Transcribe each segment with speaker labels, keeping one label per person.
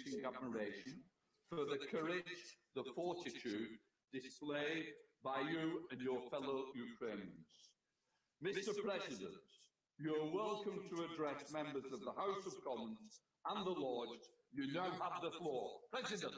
Speaker 1: increasing admiration for the courage, the fortitude displayed by you and your fellow Ukrainians. Mr. President, you're welcome to address members of the House of Commons and the Lords. You now have the floor. President.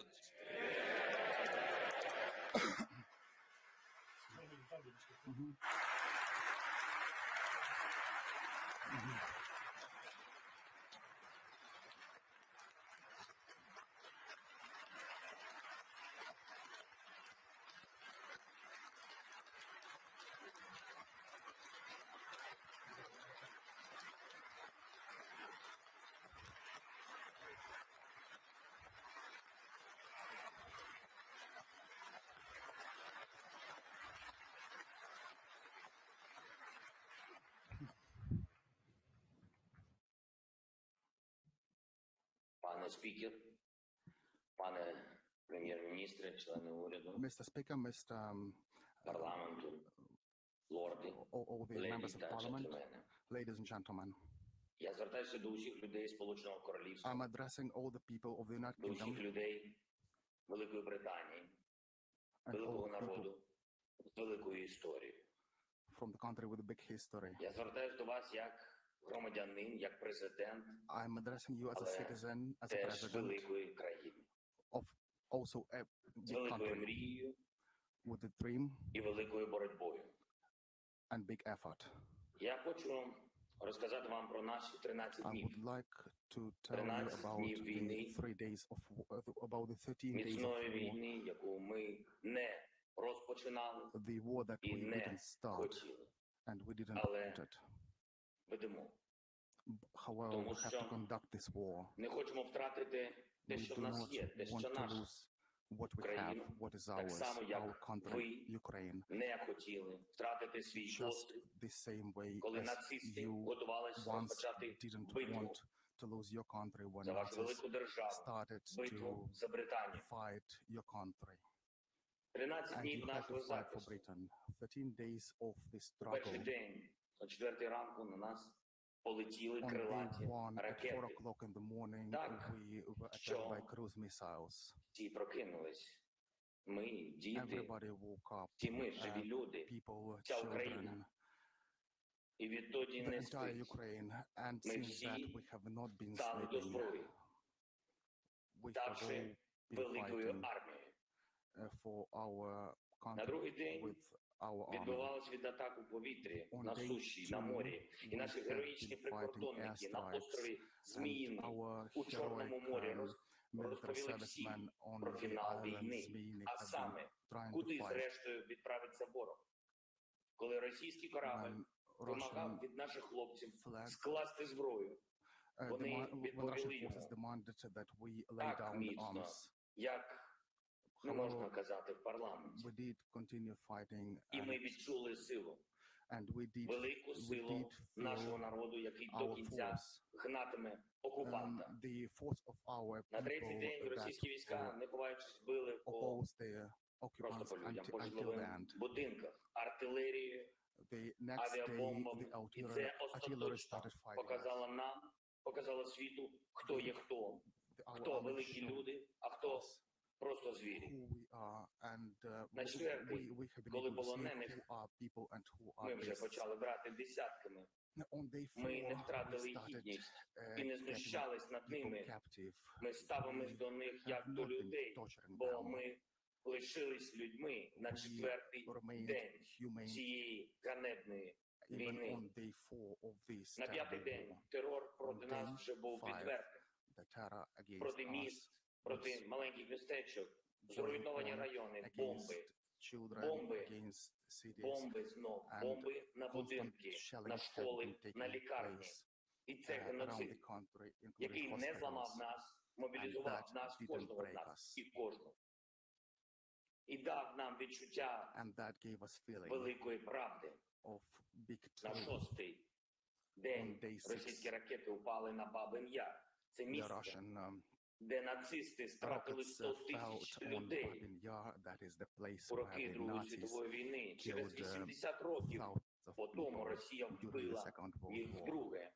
Speaker 2: Пане спікер, пане прем'єр-міністре, члени уряду,
Speaker 3: Mr. Speaker, Mr.
Speaker 2: парламенту, лорди,
Speaker 3: all the members
Speaker 2: леді
Speaker 3: of
Speaker 2: та
Speaker 3: Parliament,
Speaker 2: джентльмени.
Speaker 3: ladies and gentlemen,
Speaker 2: Я звертаюся до усіх людей Сполученого Королівства,
Speaker 3: I'm addressing all the people of the United
Speaker 2: до усіх
Speaker 3: Kingdom
Speaker 2: людей Великої Британії,
Speaker 3: and all
Speaker 2: великого
Speaker 3: the people
Speaker 2: народу з великою історією.
Speaker 3: from the country with a big history.
Speaker 2: Я звертаюся до вас як громадянин, як президент,
Speaker 3: I'm addressing you as a
Speaker 2: але
Speaker 3: citizen, as a
Speaker 2: теж
Speaker 3: president
Speaker 2: великої країни,
Speaker 3: of also a
Speaker 2: з
Speaker 3: big
Speaker 2: великою
Speaker 3: country
Speaker 2: мрією
Speaker 3: with a dream
Speaker 2: і великою боротьбою.
Speaker 3: and big effort.
Speaker 2: Я хочу розказати вам про наші 13
Speaker 3: I
Speaker 2: днів.
Speaker 3: would like to tell you
Speaker 2: 13
Speaker 3: about
Speaker 2: днів війни,
Speaker 3: the 3 days of about the 13 days of
Speaker 2: міцної
Speaker 3: war,
Speaker 2: війни, яку ми не розпочинали
Speaker 3: the war that
Speaker 2: і
Speaker 3: we
Speaker 2: не
Speaker 3: didn't start
Speaker 2: хотіли.
Speaker 3: and we didn't
Speaker 2: Але
Speaker 3: want it.
Speaker 2: ведемо.
Speaker 3: However,
Speaker 2: Тому
Speaker 3: we have
Speaker 2: що
Speaker 3: to conduct this war.
Speaker 2: Не хочемо втратити те,
Speaker 3: We
Speaker 2: що в
Speaker 3: do
Speaker 2: нас
Speaker 3: not
Speaker 2: є, те, що
Speaker 3: want to
Speaker 2: наше.
Speaker 3: lose what we have,
Speaker 2: Україну,
Speaker 3: what is
Speaker 2: так
Speaker 3: ours,
Speaker 2: само, як
Speaker 3: our country,
Speaker 2: ви
Speaker 3: Ukraine,
Speaker 2: Не хотіли втратити свій
Speaker 3: just
Speaker 2: досвід,
Speaker 3: the same way
Speaker 2: коли
Speaker 3: as
Speaker 2: нацисти
Speaker 3: you
Speaker 2: готувалися
Speaker 3: once
Speaker 2: розпочати
Speaker 3: didn't
Speaker 2: битву
Speaker 3: want to lose your country when
Speaker 2: за вашу
Speaker 3: Nazis
Speaker 2: велику державу,
Speaker 3: started
Speaker 2: битву
Speaker 3: to
Speaker 2: за Британію.
Speaker 3: fight your country.
Speaker 2: 13
Speaker 3: And
Speaker 2: днів
Speaker 3: you had to
Speaker 2: нашого
Speaker 3: fight for
Speaker 2: захисту.
Speaker 3: Britain. 13 days of this
Speaker 2: У перший
Speaker 3: struggle.
Speaker 2: день, о 4 ранку, на нас полетіли
Speaker 3: On day
Speaker 2: крилаті
Speaker 3: 1 at 4
Speaker 2: ракети.
Speaker 3: o'clock in the morning,
Speaker 2: Так,
Speaker 3: we were attacked
Speaker 2: що
Speaker 3: by cruise missiles.
Speaker 2: Всі прокинулись. Ми, діти,
Speaker 3: Everybody woke up,
Speaker 2: всі ми, живі люди,
Speaker 3: people,
Speaker 2: вся
Speaker 3: children,
Speaker 2: Україна. І відтоді
Speaker 3: the
Speaker 2: не
Speaker 3: entire
Speaker 2: спить.
Speaker 3: Ukraine. And
Speaker 2: Ми
Speaker 3: since
Speaker 2: всі
Speaker 3: that, we have not been
Speaker 2: стали до
Speaker 3: sleeping.
Speaker 2: зброї,
Speaker 3: We have
Speaker 2: ставши
Speaker 3: all been
Speaker 2: великою
Speaker 3: fighting
Speaker 2: армією.
Speaker 3: for our
Speaker 2: На
Speaker 3: country
Speaker 2: другий день
Speaker 3: with our army.
Speaker 2: відбувалось від атак у повітрі,
Speaker 3: On
Speaker 2: на
Speaker 3: day
Speaker 2: суші, на
Speaker 3: 2,
Speaker 2: морі. І
Speaker 3: we
Speaker 2: наші
Speaker 3: have
Speaker 2: героїчні
Speaker 3: been fighting
Speaker 2: прикордонники на
Speaker 3: airstrikes,
Speaker 2: острові
Speaker 3: and
Speaker 2: Зміїний
Speaker 3: our
Speaker 2: у Чорному морі
Speaker 3: heroic military
Speaker 2: розповіли
Speaker 3: servicemen
Speaker 2: всім
Speaker 3: on
Speaker 2: про
Speaker 3: the
Speaker 2: фінал
Speaker 3: island
Speaker 2: війни,
Speaker 3: Zmyny
Speaker 2: а
Speaker 3: have been
Speaker 2: саме,
Speaker 3: trying to
Speaker 2: куди
Speaker 3: fight
Speaker 2: зрештою відправиться ворог. Коли російський корабль
Speaker 3: when
Speaker 2: вимагав
Speaker 3: Russian
Speaker 2: від наших хлопців
Speaker 3: flag
Speaker 2: скласти зброю, вони
Speaker 3: when Russian
Speaker 2: відповіли
Speaker 3: forces
Speaker 2: йому
Speaker 3: demanded that we lay
Speaker 2: так
Speaker 3: down the
Speaker 2: міцно,
Speaker 3: arms.
Speaker 2: як не можна казати в парламенті.
Speaker 3: We did continue fighting,
Speaker 2: І ми
Speaker 3: and,
Speaker 2: відчули силу,
Speaker 3: we
Speaker 2: велику
Speaker 3: did
Speaker 2: силу нашого
Speaker 3: feel
Speaker 2: народу, який до
Speaker 3: our
Speaker 2: кінця
Speaker 3: force,
Speaker 2: гнатиме окупанта.
Speaker 3: the force of our
Speaker 2: На третій
Speaker 3: people
Speaker 2: день
Speaker 3: that
Speaker 2: російські війська, не ховаючись, били по
Speaker 3: oppose the
Speaker 2: просто
Speaker 3: occupants
Speaker 2: по людям, по
Speaker 3: until
Speaker 2: житловим
Speaker 3: the end.
Speaker 2: будинках, артилерією,
Speaker 3: The next day,
Speaker 2: авіабомбами.
Speaker 3: the
Speaker 2: І
Speaker 3: artillery
Speaker 2: це
Speaker 3: artillery
Speaker 2: остаточно
Speaker 3: started fighting us.
Speaker 2: показало нам, показало світу, хто є хто.
Speaker 3: Our
Speaker 2: Хто
Speaker 3: army
Speaker 2: великі
Speaker 3: showed
Speaker 2: люди, а хто
Speaker 3: us
Speaker 2: просто звірі.
Speaker 3: who we are, and
Speaker 2: На четвертий,
Speaker 3: we have been
Speaker 2: коли
Speaker 3: able to see
Speaker 2: полонених
Speaker 3: who are people and who
Speaker 2: Ми
Speaker 3: are
Speaker 2: вже
Speaker 3: beasts.
Speaker 2: почали брати десятками.
Speaker 3: On day 4,
Speaker 2: Ми не
Speaker 3: we
Speaker 2: втратили
Speaker 3: started
Speaker 2: гідність і не
Speaker 3: getting
Speaker 2: знущались над
Speaker 3: people
Speaker 2: ними.
Speaker 3: captive.
Speaker 2: Ми ставимось
Speaker 3: We
Speaker 2: до них
Speaker 3: have
Speaker 2: як до
Speaker 3: not been
Speaker 2: людей,
Speaker 3: torturing
Speaker 2: бо
Speaker 3: them.
Speaker 2: ми лишились людьми на
Speaker 3: We
Speaker 2: четвертий
Speaker 3: remained
Speaker 2: день
Speaker 3: humane
Speaker 2: цієї ганебної
Speaker 3: even
Speaker 2: війни.
Speaker 3: on day 4 of this
Speaker 2: На п'ятий
Speaker 3: terrible
Speaker 2: день
Speaker 3: war.
Speaker 2: терор проти
Speaker 3: On
Speaker 2: нас
Speaker 3: day
Speaker 2: вже був
Speaker 3: 5,
Speaker 2: відвертим.
Speaker 3: The terror against
Speaker 2: Проти
Speaker 3: us
Speaker 2: міст, проти
Speaker 3: was
Speaker 2: маленьких містечок,
Speaker 3: going
Speaker 2: зруйновані
Speaker 3: on
Speaker 2: райони,
Speaker 3: against
Speaker 2: бомби,
Speaker 3: children,
Speaker 2: Бомби.
Speaker 3: against cities.
Speaker 2: бомби знов,
Speaker 3: and
Speaker 2: бомби на
Speaker 3: Constant
Speaker 2: будинки,
Speaker 3: shelling
Speaker 2: на
Speaker 3: have
Speaker 2: школи,
Speaker 3: been
Speaker 2: на
Speaker 3: taking
Speaker 2: лікарні.
Speaker 3: place
Speaker 2: І це
Speaker 3: around
Speaker 2: геноцид,
Speaker 3: the country, including
Speaker 2: який не зламав
Speaker 3: hospitals,
Speaker 2: нас,
Speaker 3: and
Speaker 2: мобілізував
Speaker 3: that
Speaker 2: нас,
Speaker 3: didn't
Speaker 2: кожного з
Speaker 3: break
Speaker 2: нас,
Speaker 3: us.
Speaker 2: і кожного. І дав нам відчуття
Speaker 3: And that gave us feeling
Speaker 2: великої правди.
Speaker 3: of big
Speaker 2: На
Speaker 3: truth.
Speaker 2: шостий день
Speaker 3: On day 6,
Speaker 2: російські ракети упали на Бабин Яр. Це
Speaker 3: The
Speaker 2: місце,
Speaker 3: Russian
Speaker 2: де нацисти стратили
Speaker 3: rockets
Speaker 2: 100
Speaker 3: fell
Speaker 2: тисяч
Speaker 3: on
Speaker 2: людей
Speaker 3: Babin Yar. That is the place
Speaker 2: у
Speaker 3: where
Speaker 2: роки
Speaker 3: the
Speaker 2: Другої
Speaker 3: Nazis
Speaker 2: світової війни. Через
Speaker 3: killed
Speaker 2: 80 років
Speaker 3: thousands of
Speaker 2: по тому
Speaker 3: people
Speaker 2: Росія
Speaker 3: during the
Speaker 2: вбила
Speaker 3: Second World
Speaker 2: їх
Speaker 3: War.
Speaker 2: вдруге.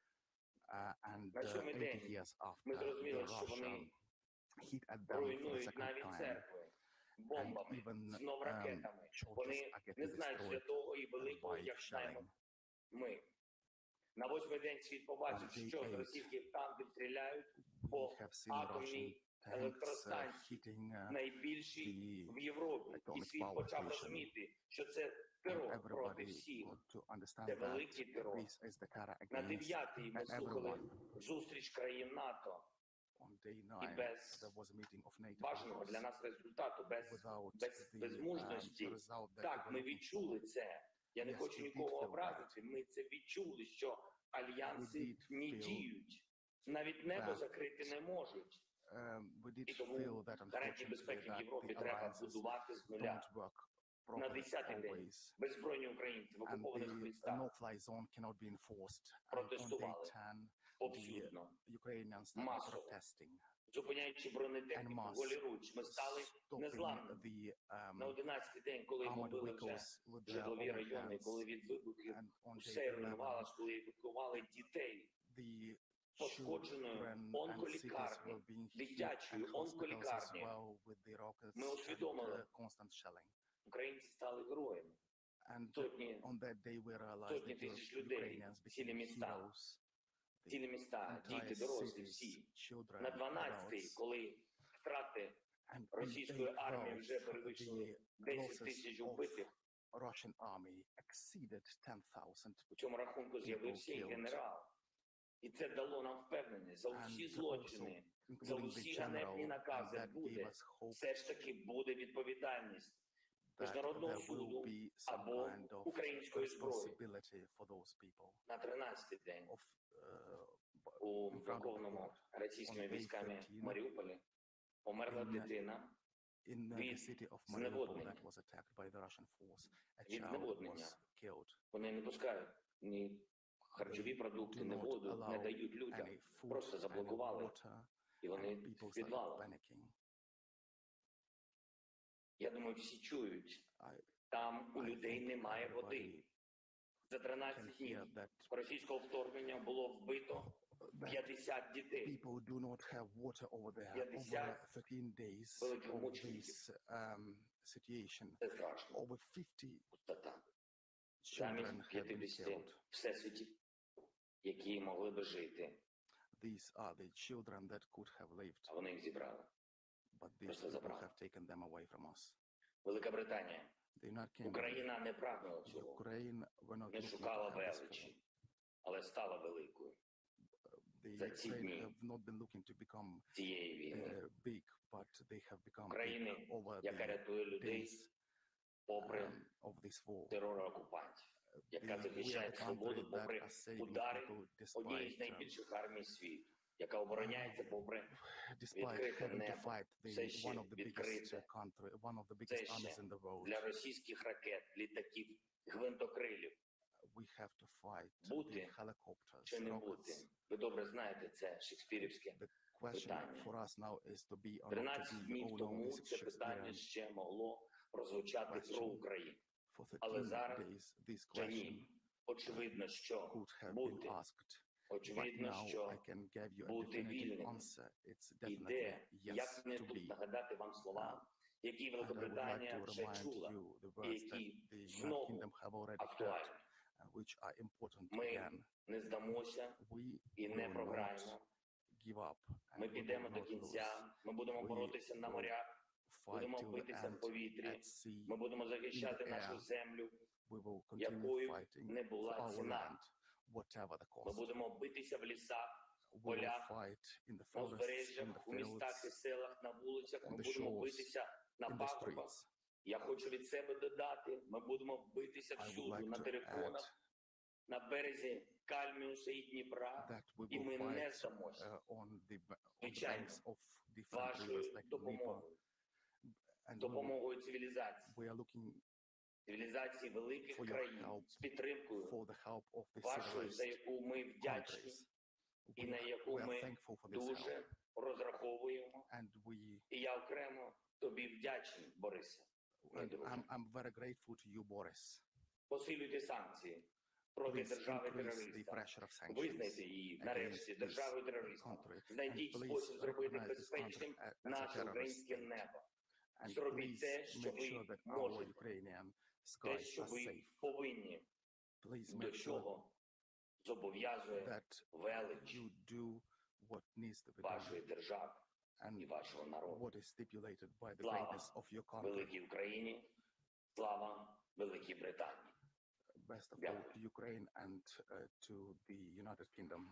Speaker 3: And
Speaker 2: На сьомий
Speaker 3: 80
Speaker 2: день
Speaker 3: years
Speaker 2: ми
Speaker 3: after, the
Speaker 2: зрозуміли, що вони
Speaker 3: Russian hit at them for the
Speaker 2: руйнують
Speaker 3: second
Speaker 2: навіть
Speaker 3: time.
Speaker 2: церкви бомбами,
Speaker 3: even,
Speaker 2: знов ракетами.
Speaker 3: churches
Speaker 2: Вони
Speaker 3: are getting
Speaker 2: не знають
Speaker 3: destroyed
Speaker 2: святого і великого,
Speaker 3: by
Speaker 2: як знаємо
Speaker 3: shelling.
Speaker 2: ми. На 8-й день світ побачив,
Speaker 3: On day
Speaker 2: що з
Speaker 3: 8,
Speaker 2: російських танків стріляють
Speaker 3: We
Speaker 2: по
Speaker 3: have seen Russian
Speaker 2: атомній
Speaker 3: tanks
Speaker 2: електростанції,
Speaker 3: hitting
Speaker 2: найбільшій
Speaker 3: the
Speaker 2: в Європі. І
Speaker 3: atomic
Speaker 2: світ
Speaker 3: power
Speaker 2: почав
Speaker 3: station.
Speaker 2: розуміти, що це
Speaker 3: And
Speaker 2: терор проти
Speaker 3: everybody
Speaker 2: всіх.
Speaker 3: got to understand
Speaker 2: Це
Speaker 3: that
Speaker 2: великий терор.
Speaker 3: this is the terror
Speaker 2: На
Speaker 3: against
Speaker 2: 9-й ми слухали
Speaker 3: everyone.
Speaker 2: зустріч країн НАТО.
Speaker 3: On day
Speaker 2: І
Speaker 3: 9,
Speaker 2: без
Speaker 3: there was a meeting of NATO
Speaker 2: бажаного для
Speaker 3: countries
Speaker 2: нас результату,
Speaker 3: without
Speaker 2: без
Speaker 3: the
Speaker 2: мужності.
Speaker 3: result that
Speaker 2: Так,
Speaker 3: we
Speaker 2: ми
Speaker 3: were looking
Speaker 2: відчули
Speaker 3: for.
Speaker 2: це. Я не
Speaker 3: Yes,
Speaker 2: хочу
Speaker 3: we
Speaker 2: нікого
Speaker 3: did feel
Speaker 2: образити. Ми це відчули, що альянси
Speaker 3: did
Speaker 2: не
Speaker 3: feel
Speaker 2: діють. Навіть небо
Speaker 3: that,
Speaker 2: закрити не можуть.
Speaker 3: We did
Speaker 2: І тому
Speaker 3: feel that
Speaker 2: гарантії
Speaker 3: unfortunately
Speaker 2: безпеки в
Speaker 3: that
Speaker 2: Європі
Speaker 3: the
Speaker 2: треба
Speaker 3: alliances
Speaker 2: будувати з нуля.
Speaker 3: don't work
Speaker 2: На
Speaker 3: properly
Speaker 2: 10-й день
Speaker 3: always.
Speaker 2: беззбройні українці в
Speaker 3: And
Speaker 2: окупованих
Speaker 3: the
Speaker 2: містах
Speaker 3: no-fly zone cannot be enforced. And on day
Speaker 2: протестували
Speaker 3: 10,
Speaker 2: повсюдно,
Speaker 3: the Ukrainians started
Speaker 2: масово.
Speaker 3: protesting
Speaker 2: зупиняючи бронетехніку
Speaker 3: En masse.
Speaker 2: голіруч. Ми стали
Speaker 3: stopping
Speaker 2: незламними.
Speaker 3: the
Speaker 2: На 11-й день, коли
Speaker 3: armored
Speaker 2: бомбили вже
Speaker 3: vehicles with their
Speaker 2: житлові
Speaker 3: own
Speaker 2: райони,
Speaker 3: hands.
Speaker 2: коли від вибухів
Speaker 3: And on
Speaker 2: все
Speaker 3: day
Speaker 2: руйнувалось,
Speaker 3: 11,
Speaker 2: коли евакували дітей
Speaker 3: the
Speaker 2: пошкодженою
Speaker 3: children and cities
Speaker 2: онколікарні,
Speaker 3: were being hit
Speaker 2: дитячою
Speaker 3: and hospitals as
Speaker 2: онколікарні.
Speaker 3: well with the rockets
Speaker 2: Ми
Speaker 3: and
Speaker 2: усвідомили.
Speaker 3: constant shelling.
Speaker 2: Українці стали героями.
Speaker 3: And
Speaker 2: Сотні,
Speaker 3: on that day we realized
Speaker 2: сотні
Speaker 3: that
Speaker 2: тисяч людей,
Speaker 3: Ukrainians
Speaker 2: цілі
Speaker 3: became
Speaker 2: міста,
Speaker 3: heroes.
Speaker 2: цілі міста,
Speaker 3: Entire
Speaker 2: діти, дорослі,
Speaker 3: cities,
Speaker 2: всі.
Speaker 3: children,
Speaker 2: На 12-й,
Speaker 3: adults.
Speaker 2: коли втрати
Speaker 3: And on
Speaker 2: російської
Speaker 3: day
Speaker 2: армії
Speaker 3: 12,
Speaker 2: вже перевищили
Speaker 3: the
Speaker 2: 10
Speaker 3: losses
Speaker 2: тисяч
Speaker 3: of
Speaker 2: убитих,
Speaker 3: Russian army exceeded 10,000.
Speaker 2: у цьому рахунку з'явився і
Speaker 3: killed.
Speaker 2: генерал. І це дало нам впевненість. За усі
Speaker 3: And
Speaker 2: злочини,
Speaker 3: also,
Speaker 2: за
Speaker 3: including the
Speaker 2: усі ганебні
Speaker 3: general, and
Speaker 2: накази
Speaker 3: that gave
Speaker 2: буде,
Speaker 3: us hope
Speaker 2: все ж таки буде відповідальність
Speaker 3: that
Speaker 2: Міжнародного
Speaker 3: there will
Speaker 2: суду
Speaker 3: be some
Speaker 2: або
Speaker 3: kind of
Speaker 2: української зброї.
Speaker 3: responsibility for those people
Speaker 2: На 13-й день
Speaker 3: of
Speaker 2: у
Speaker 3: in front of the
Speaker 2: блокованому
Speaker 3: court.
Speaker 2: російськими
Speaker 3: On day
Speaker 2: військами
Speaker 3: 13,
Speaker 2: Маріуполі померла
Speaker 3: in,
Speaker 2: дитина
Speaker 3: in the
Speaker 2: від
Speaker 3: city of Mariupol
Speaker 2: зневоднення.
Speaker 3: that was attacked by the Russian force. A
Speaker 2: Від
Speaker 3: child
Speaker 2: зневоднення.
Speaker 3: was killed.
Speaker 2: Вони не пускають ні харчові продукти,
Speaker 3: Do
Speaker 2: ні
Speaker 3: not
Speaker 2: воду, не
Speaker 3: allow
Speaker 2: дають людям.
Speaker 3: Any food,
Speaker 2: Просто
Speaker 3: any
Speaker 2: заблокували,
Speaker 3: water,
Speaker 2: і вони
Speaker 3: and
Speaker 2: в
Speaker 3: people started
Speaker 2: підвалах.
Speaker 3: panicking.
Speaker 2: Я думаю, всі чують.
Speaker 3: I
Speaker 2: Там у людей
Speaker 3: think
Speaker 2: немає води.
Speaker 3: everybody
Speaker 2: За
Speaker 3: can
Speaker 2: 13 днів
Speaker 3: hear that
Speaker 2: російського вторгнення було вбито 50 дітей.
Speaker 3: people do not have water over there.
Speaker 2: 50
Speaker 3: Over 13 days
Speaker 2: великих
Speaker 3: of
Speaker 2: мучеників.
Speaker 3: this situation,
Speaker 2: Це страшно.
Speaker 3: over 50
Speaker 2: Пустота.
Speaker 3: children
Speaker 2: Замість
Speaker 3: have been
Speaker 2: 50
Speaker 3: killed.
Speaker 2: всесвітів, які могли би жити,
Speaker 3: These are the children that could have lived,
Speaker 2: а вони їх зібрали.
Speaker 3: but these
Speaker 2: Просто
Speaker 3: people
Speaker 2: забрали.
Speaker 3: have taken them away from us.
Speaker 2: Велика Британія.
Speaker 3: The United Kingdom,
Speaker 2: Україна не прагнула цього,
Speaker 3: Ukraine were not
Speaker 2: не
Speaker 3: looking
Speaker 2: шукала
Speaker 3: to have this
Speaker 2: величі, але стала великою
Speaker 3: The
Speaker 2: за ці
Speaker 3: Ukraine
Speaker 2: дні
Speaker 3: have not been looking to become
Speaker 2: цієї війни.
Speaker 3: big, but they have become big
Speaker 2: України,
Speaker 3: over
Speaker 2: яка
Speaker 3: the
Speaker 2: рятує людей
Speaker 3: days
Speaker 2: попри
Speaker 3: of this war.
Speaker 2: терор окупантів, яка
Speaker 3: We are
Speaker 2: захищає
Speaker 3: the
Speaker 2: свободу
Speaker 3: country that
Speaker 2: попри
Speaker 3: are saving
Speaker 2: удари
Speaker 3: people
Speaker 2: однієї з
Speaker 3: despite
Speaker 2: найбільших армій світу, яка обороняється попри
Speaker 3: despite having to
Speaker 2: небо.
Speaker 3: fight
Speaker 2: Все ще
Speaker 3: one of the biggest
Speaker 2: відкрите.
Speaker 3: country, one of the
Speaker 2: Це
Speaker 3: biggest armies
Speaker 2: ще
Speaker 3: in the world.
Speaker 2: для російських ракет, літаків, гвинтокрилів.
Speaker 3: We have to fight
Speaker 2: Бути
Speaker 3: the helicopters,
Speaker 2: Чи не бути?
Speaker 3: rockets.
Speaker 2: Ви добре знаєте це шекспірівське.
Speaker 3: The question
Speaker 2: питання.
Speaker 3: for us now is to be or not to
Speaker 2: 13
Speaker 3: be.
Speaker 2: днів
Speaker 3: Oh no,
Speaker 2: тому
Speaker 3: this is
Speaker 2: це питання
Speaker 3: Shakespearean.
Speaker 2: ще могло прозвучати
Speaker 3: question.
Speaker 2: про Україну.
Speaker 3: For
Speaker 2: Але
Speaker 3: 13
Speaker 2: зараз
Speaker 3: days, this
Speaker 2: Вже
Speaker 3: question
Speaker 2: ні. Очевидно, що
Speaker 3: could have been
Speaker 2: бути.
Speaker 3: asked. Right
Speaker 2: Очевидно,
Speaker 3: now,
Speaker 2: що
Speaker 3: I can give you a
Speaker 2: бути
Speaker 3: definitive
Speaker 2: вільним
Speaker 3: answer. It's
Speaker 2: і
Speaker 3: definitely
Speaker 2: де,
Speaker 3: yes
Speaker 2: як не
Speaker 3: to
Speaker 2: тут
Speaker 3: be.
Speaker 2: нагадати вам слова, які
Speaker 3: And I would like
Speaker 2: Великобританія
Speaker 3: to
Speaker 2: вже
Speaker 3: remind
Speaker 2: чула,
Speaker 3: you the
Speaker 2: і
Speaker 3: words that
Speaker 2: які
Speaker 3: the United
Speaker 2: знову
Speaker 3: Kingdom have already heard,
Speaker 2: актуальні.
Speaker 3: which are important
Speaker 2: Ми
Speaker 3: again.
Speaker 2: не здамося
Speaker 3: We
Speaker 2: і не
Speaker 3: will not
Speaker 2: програємо.
Speaker 3: give up.
Speaker 2: Ми
Speaker 3: And we
Speaker 2: підемо
Speaker 3: will
Speaker 2: до
Speaker 3: not
Speaker 2: кінця, ми будемо
Speaker 3: We
Speaker 2: боротися на
Speaker 3: will
Speaker 2: морях,
Speaker 3: fight
Speaker 2: будемо
Speaker 3: till the
Speaker 2: битися в
Speaker 3: end
Speaker 2: повітрі,
Speaker 3: at sea.
Speaker 2: ми будемо захищати
Speaker 3: in the
Speaker 2: нашу
Speaker 3: air.
Speaker 2: землю,
Speaker 3: We will continue
Speaker 2: якою
Speaker 3: fighting
Speaker 2: не
Speaker 3: for
Speaker 2: була
Speaker 3: our
Speaker 2: ціна.
Speaker 3: land, whatever the
Speaker 2: Ми
Speaker 3: cost.
Speaker 2: будемо битися в лісах,
Speaker 3: We will
Speaker 2: полях,
Speaker 3: fight in the
Speaker 2: на
Speaker 3: forests, in the
Speaker 2: узбережжях, у містах і
Speaker 3: fields,
Speaker 2: селах, на вулицях.
Speaker 3: on
Speaker 2: Ми
Speaker 3: the
Speaker 2: будемо
Speaker 3: shores,
Speaker 2: битися на
Speaker 3: in the
Speaker 2: пагорбах.
Speaker 3: streets.
Speaker 2: Я хочу від себе додати, ми будемо битися
Speaker 3: I would
Speaker 2: всюди,
Speaker 3: like
Speaker 2: на
Speaker 3: to add
Speaker 2: териконах, на березі Кальміуса і Дніпра,
Speaker 3: that we
Speaker 2: і
Speaker 3: will
Speaker 2: ми не
Speaker 3: fight
Speaker 2: здамося
Speaker 3: on the
Speaker 2: Звичайно.
Speaker 3: banks of different rivers
Speaker 2: вашою
Speaker 3: like the Dnieper.
Speaker 2: допомогою,
Speaker 3: And
Speaker 2: допомогою цивілізації,
Speaker 3: we are looking
Speaker 2: цивілізації великих
Speaker 3: for your
Speaker 2: країн,
Speaker 3: help,
Speaker 2: з підтримкою
Speaker 3: for the help of the
Speaker 2: вашою, за
Speaker 3: civilized
Speaker 2: яку ми вдячні
Speaker 3: countries.
Speaker 2: і на яку
Speaker 3: We are
Speaker 2: ми
Speaker 3: thankful for this help.
Speaker 2: дуже розраховуємо.
Speaker 3: And we
Speaker 2: І я окремо тобі вдячний, Борисе. мій
Speaker 3: and
Speaker 2: друже.
Speaker 3: I'm very grateful to you, Boris.
Speaker 2: Посилюйте санкції, проти
Speaker 3: please increase the
Speaker 2: держави-терориста.
Speaker 3: pressure of sanctions
Speaker 2: Визнайте її нарешті
Speaker 3: against this
Speaker 2: державою-терористом.
Speaker 3: country, and
Speaker 2: Знайдіть
Speaker 3: please
Speaker 2: спосіб зробити
Speaker 3: recognize this country
Speaker 2: безпечним
Speaker 3: as a
Speaker 2: наше
Speaker 3: terrorist
Speaker 2: українське
Speaker 3: state.
Speaker 2: небо.
Speaker 3: And
Speaker 2: Зробіть
Speaker 3: please
Speaker 2: те, що
Speaker 3: make sure
Speaker 2: ви
Speaker 3: that our
Speaker 2: можете,
Speaker 3: Ukrainian
Speaker 2: те,
Speaker 3: skies
Speaker 2: що
Speaker 3: are
Speaker 2: ви
Speaker 3: safe.
Speaker 2: повинні,
Speaker 3: Please
Speaker 2: до
Speaker 3: make sure
Speaker 2: чого зобов'язує
Speaker 3: that
Speaker 2: велич
Speaker 3: you do what needs to be
Speaker 2: вашої
Speaker 3: done
Speaker 2: держави і
Speaker 3: and
Speaker 2: вашого народу.
Speaker 3: what is stipulated by the
Speaker 2: Слава
Speaker 3: greatness of your country.
Speaker 2: Великій Україні, слава Великій Британії.
Speaker 3: Best of all
Speaker 2: Дякую.
Speaker 3: to Ukraine and to the United Kingdom.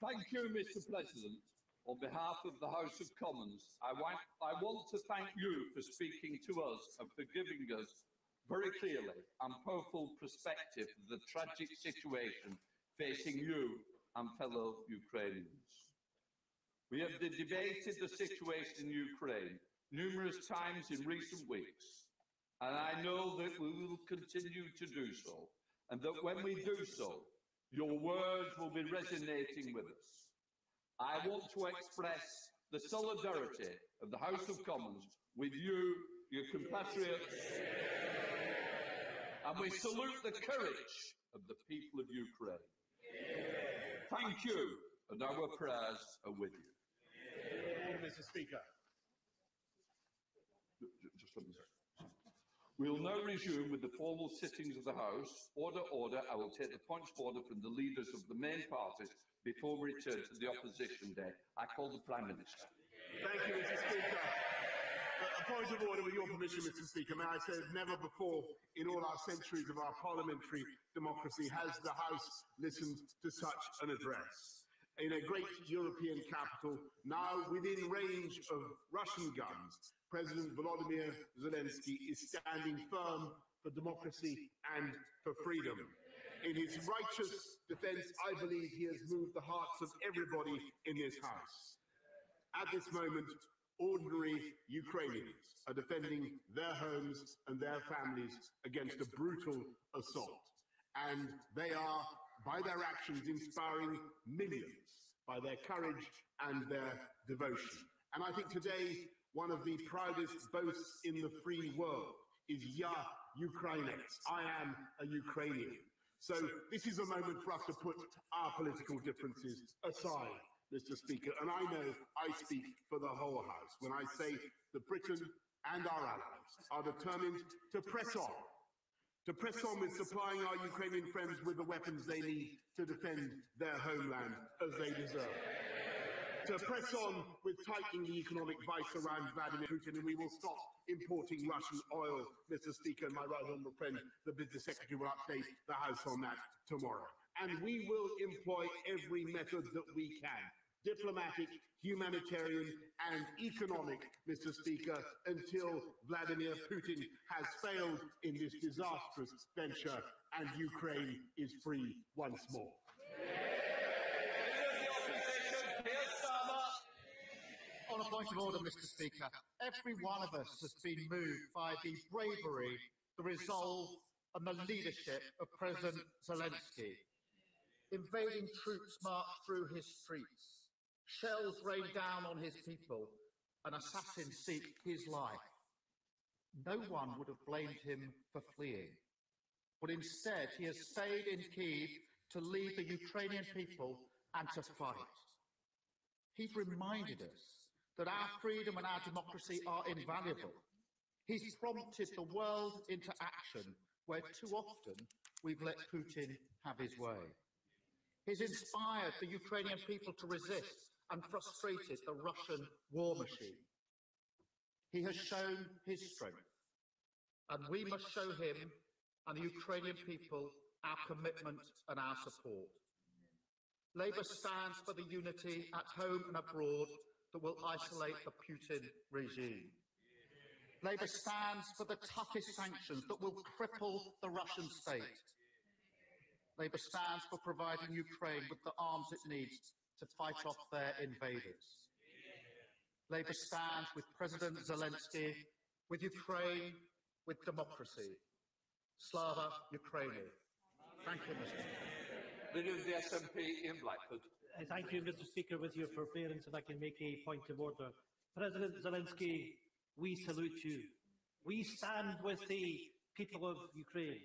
Speaker 1: Thank you, Mr. President. On behalf of the House of Commons, I want to thank you for speaking to us and for giving us very clearly and powerful perspective of the tragic situation facing you and fellow Ukrainians. We have debated the situation in Ukraine numerous times in recent weeks, and I know that we will continue to do so, and that when we do so, your words will be resonating with us. I want to express the solidarity of the House of Commons with you, your compatriots, and we salute the courage of the people of Ukraine. Thank you, and our prayers are with you.
Speaker 4: Mr. Speaker.
Speaker 1: Just let me. We will now resume with the formal sittings of the House. Order, order. I will take the points of order from the leaders of the main parties before we return to the opposition day. I call the Prime Minister.
Speaker 4: Thank you, Mr. Speaker. A point of order, with your permission, Mr. Speaker. May I say that never before in all our centuries of our parliamentary democracy has the House listened to such an address. In a great European capital, now within range of Russian guns, President Volodymyr Zelensky is standing firm for democracy and for freedom. In his righteous defense, I believe he has moved the hearts of everybody in this House. At this moment, ordinary Ukrainians are defending their homes and their families against a brutal assault. And they are, by their actions, inspiring millions by their courage and their devotion. And I think today, one of the proudest boasts in the free world is Ya Ukrainets. I am a Ukrainian. So this is a moment for us to put our political differences aside, Mr. Speaker. And I know I speak for the whole House when I say that Britain and our allies are determined to press on with supplying our Ukrainian friends with the weapons they need to defend their homeland as they deserve. To press on with tightening the economic vice around Vladimir Putin, and we will stop importing Russian oil, Mr. Speaker, and my right honourable friend, the Business Secretary, will update the House on that tomorrow. And we will employ every method that we can, diplomatic, humanitarian and economic, Mr. Speaker, until Vladimir Putin has failed in this disastrous venture and Ukraine is free once more.
Speaker 5: On a point of order, Mr. Speaker, every one of us has been moved by the bravery, the resolve and the leadership of President Zelensky. Invading troops march through his streets. Shells rain down on his people, and assassins seek his life. No one would have blamed him for fleeing, but instead he has stayed in Kyiv to lead the Ukrainian people and to fight. He's reminded us that our freedom and our democracy are invaluable. He's prompted the world into action where too often we've let Putin have his way. He's inspired the Ukrainian people to resist and frustrated the Russian war machine. He has shown his strength, and we must show him and the Ukrainian people our commitment and our support. Labour stands for the unity at home and abroad that will isolate the Putin regime. Labour stands for the toughest sanctions that will cripple the Russian state. Labour stands for providing Ukraine with the arms it needs to fight off their invaders. Labour stands with President Zelensky, with Ukraine, with democracy. Slava Ukraini. Thank you, Mr. Speaker.
Speaker 1: Leader of the SNP, Ian Blackford.
Speaker 6: Thank you, Mr. Speaker. With your forbearance, if I can make a point of order. President Zelensky, we salute you. We stand with the people of Ukraine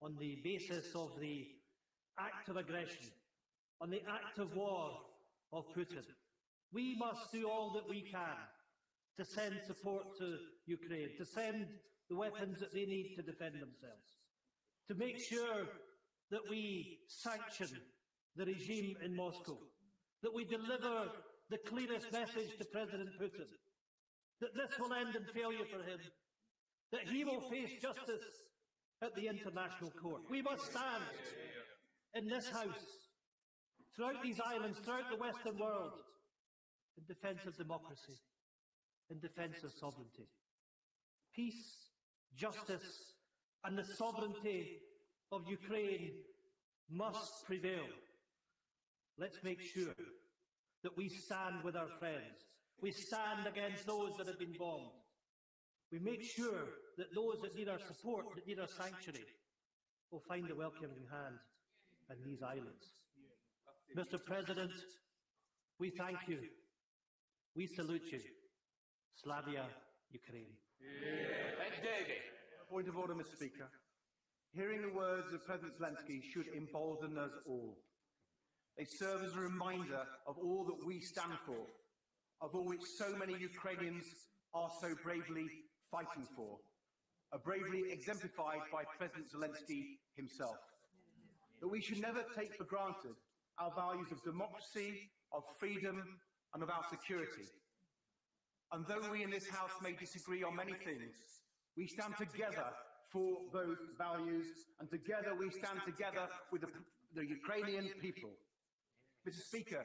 Speaker 6: on the basis of the act of aggression, on the act of war of Putin. We must do all that we can to send support to Ukraine, to send the weapons that they need to defend themselves, to make sure that we sanction the regime in Moscow, that we deliver the clearest message to President Putin, that this will end in failure for him, that he will face justice at the International Court. We must stand in this House, throughout these islands, throughout the Western world, in defence of democracy, in defence of sovereignty. Peace, justice, and the sovereignty of Ukraine must prevail. Let's make sure that we stand with our friends. We stand against those that have been bombed. We make sure that those that need our support, that need our sanctuary, will find a welcoming hand in these islands. Mr. President, we thank you. We salute you. Slavia Ukraine.
Speaker 1: David.
Speaker 7: Point of order, Mr. Speaker. Hearing the words of President Zelensky should embolden us all. They serve as a reminder of all that we stand for, of all which so many Ukrainians are so bravely fighting for, a bravery exemplified by President Zelensky himself. That we should never take for granted our values of democracy, of freedom, and of our security. And though we in this House may disagree on many things, we stand together for those values, and together we stand together with the Ukrainian people. Mr. Speaker,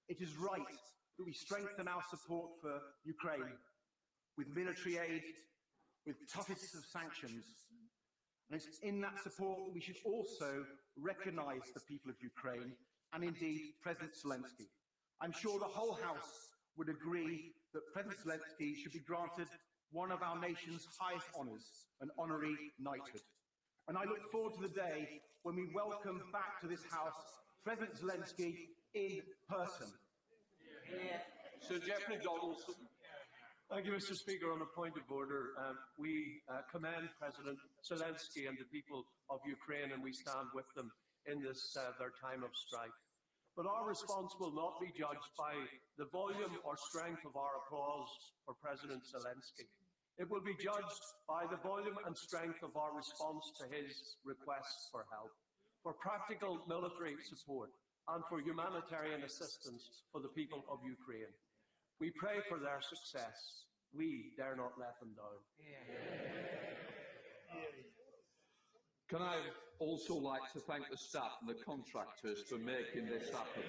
Speaker 7: it is right that we strengthen our support for Ukraine with military aid, with toughest of sanctions. And it's in that support that we should also recognise the people of Ukraine and indeed President Zelensky. I'm sure the whole House would agree that President Zelensky should be granted one of our nation's highest honours, an honorary knighthood. And I look forward to the day when we welcome back to this House President Zelensky in person.
Speaker 1: Sir Geoffrey Donaldson.
Speaker 8: Thank you, Mr. Speaker. On a point of order, we commend President Zelensky and the people of Ukraine, and we stand with them in this their time of strife. But our response will not be judged by the volume or strength of our applause for President Zelensky. It will be judged by the volume and strength of our response to his requests for help, for practical military support, and for humanitarian assistance for the people of Ukraine. We pray for their success. We dare not let them down.
Speaker 1: Can I also like to thank the staff and the contractors for making this happen?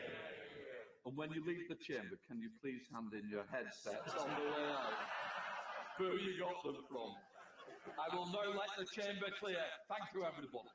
Speaker 1: And when you leave the chamber, can you please hand in your headsets on the way out? Where you got them from? I will now let the chamber clear. Thank you, everyone.